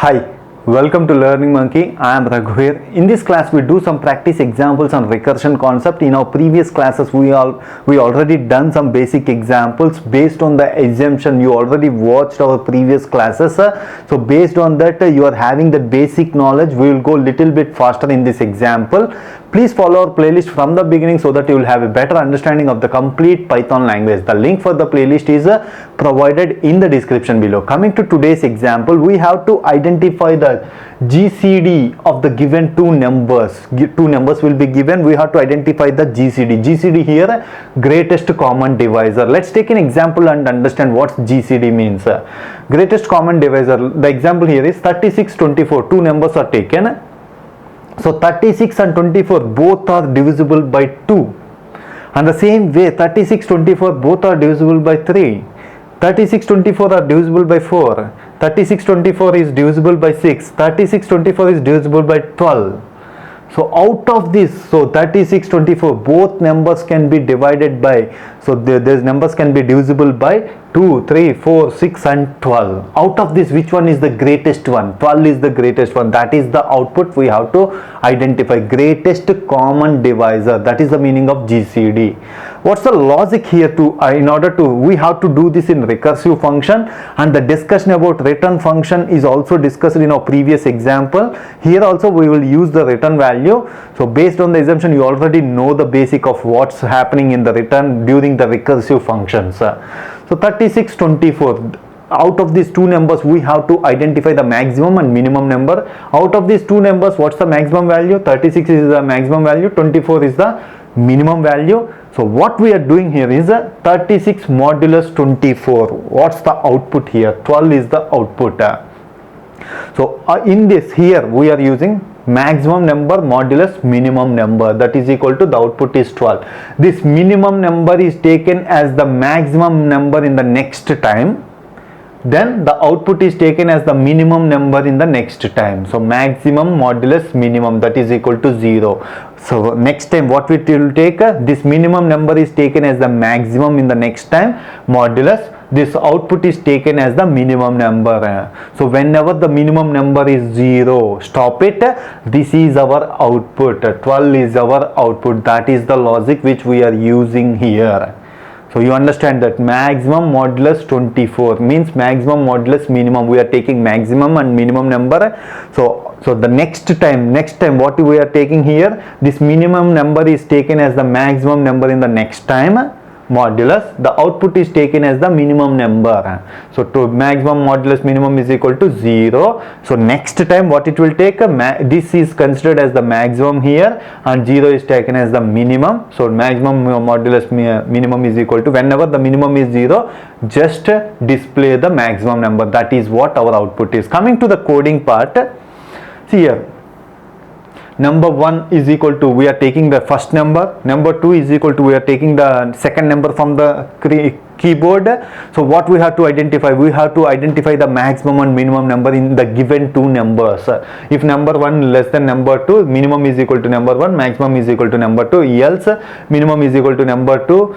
Hi, welcome to Learning Monkey. I am Raghuveer. In this class, we do some practice examples on recursion concept. In our previous classes, we already done some basic examples based on the assumption. You already watched our previous classes. So based on that, you are having the basic knowledge. We will go little bit faster in this example. Please follow our playlist from the beginning so that you will have a better understanding of the complete Python language. The link for the playlist is provided in the description below. Coming to today's example, we have to identify the GCD of the given two numbers. Two numbers will be given. We have to identify the GCD. GCD here, greatest common divisor. Let's take an example and understand what GCD means. Greatest common divisor. The example here is 36, 24. Two numbers are taken. So 36 and 24 both are divisible by 2. And the same way 36, 24 both are divisible by 3. 36, 24 are divisible by 4. 36, 24 is divisible by 6. 36, 24 is divisible by 12. So out of this, so 36, 24, both numbers can be divided by, so these numbers can be divisible by 2, 3, 4, 6 and 12. Out of this, which one is the greatest one? 12 is the greatest one. That is the output we have to identify. Greatest common divisor. That is the meaning of GCD. What's the logic here to, in order to, we have to do this in recursive function, and the discussion about return function is also discussed in our previous example. Here also we will use the return value. So based on the assumption, you already know the basic of what's happening in the return during the recursive functions. So 36, 24. Out of these two numbers, we have to identify the maximum and minimum number. Out of these two numbers, what's the maximum value? 36 is the maximum value, 24 is the minimum value. So what we are doing here is 36 modulus 24. What's the output here? 12 is the output. So in this, here we are using maximum number modulus minimum number, that is equal to the output is 12. This minimum number is taken as the maximum number in the next time. Then the output is taken as the minimum number in the next time. So maximum modulus minimum, that is equal to 0. So next time what we will take, this minimum number is taken as the maximum in the next time, modulus this output is taken as the minimum number. So whenever the minimum number is 0, stop it. This is our output. 12 is our output. That is the logic which we are using here. So you understand that maximum modulus 24 means maximum modulus minimum. We are taking maximum and minimum number. So the next time what we are taking here, this minimum number is taken as the maximum number in the next time, modulus the output is taken as the minimum number. So to maximum modulus minimum is equal to 0. So next time what it will take, this is considered as the maximum here and 0 is taken as the minimum. So maximum modulus minimum is equal to, whenever the minimum is 0, just display the maximum number. That is what our output is. Coming to the coding part, see here, number 1 is equal to, we are taking the first number. Number 2 is equal to, we are taking the second number from the keyboard. So what we have to identify? We have to identify the maximum and minimum number in the given two numbers. If number 1 less than number 2, minimum is equal to number 1, maximum is equal to number 2, else minimum is equal to number 2,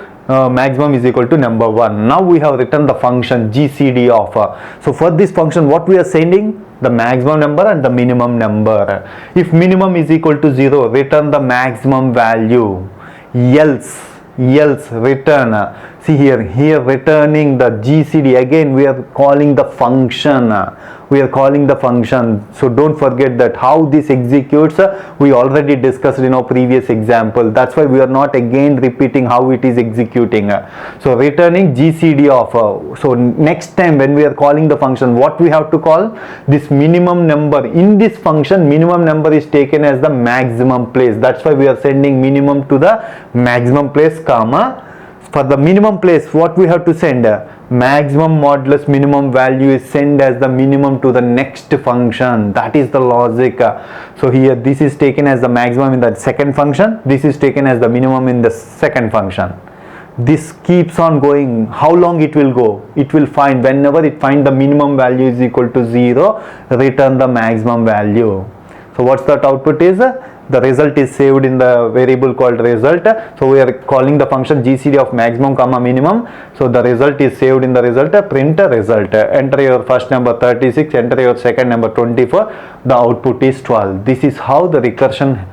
maximum is equal to number 1. Now we have written the function GCD of. So for this function, what we are sending? The maximum number and the minimum number. If minimum is equal to 0, return the maximum value. Else return. See here returning the GCD. Again we are calling the function. So don't forget that how this executes, we already discussed in our previous example. That's why we are not again repeating how it is executing. So returning GCD of. So next time when we are calling the function, what we have to call? This minimum number. In this function, minimum number is taken as the maximum place. That's why we are sending minimum to the maximum place, comma. For the minimum place, what we have to send? Maximum modulus minimum value is sent as the minimum to the next function. That is the logic. So here this is taken as the maximum in the second function. This is taken as the minimum in the second function. This keeps on going. How long it will go? It will find, whenever it finds the minimum value is equal to 0, return the maximum value. So what's that output is? the result is saved in the variable called result. So we are calling the function gcd of maximum comma minimum. So the result is saved in the result, print result. Enter your first number 36, enter your second number 24, the output is 12. This is how the recursion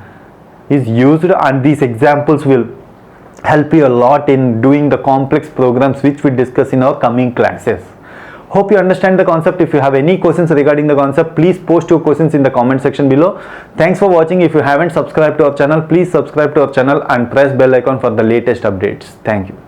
is used, and these examples will help you a lot in doing the complex programs which we discuss in our coming classes. Hope you understand the concept. If you have any questions regarding the concept, please post your questions in the comment section below. Thanks for watching. If you haven't subscribed to our channel, please subscribe to our channel and press bell icon for the latest updates. Thank you.